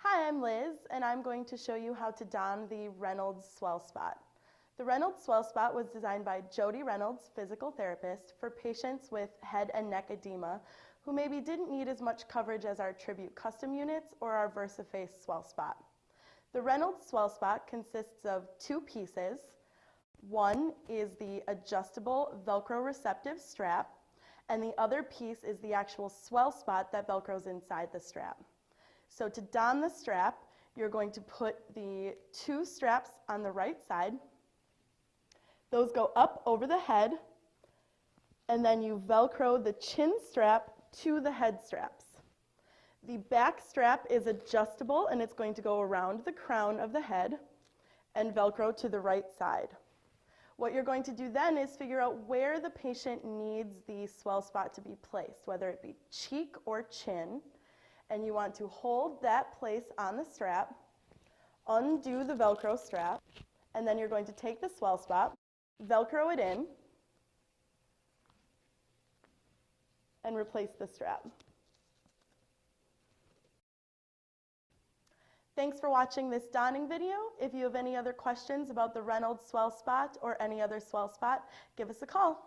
Hi, I'm Liz, and I'm going to show you how to don the Reynolds Swell Spot. The Reynolds Swell Spot was designed by Jody Reynolds, physical therapist, for patients with head and neck edema who maybe didn't need as much coverage as our Tribute custom units or our VersaFace Swell Spot. The Reynolds Swell Spot consists of two pieces. One is the adjustable Velcro receptive strap, and the other piece is the actual swell spot that Velcros inside the strap. So to don the strap, you're going to put the two straps on the right side. Those go up over the head, and then you Velcro the chin strap to the head straps. The back strap is adjustable, and it's going to go around the crown of the head and Velcro to the right side. What you're going to do then is figure out where the patient needs the swell spot to be placed, whether it be cheek or chin. And you want to hold that place on the strap, undo the Velcro strap, and then you're going to take the swell spot, Velcro it in, and replace the strap. Thanks for watching this donning video. If you have any other questions about the Reynolds Swell Spot or any other swell spot, give us a call.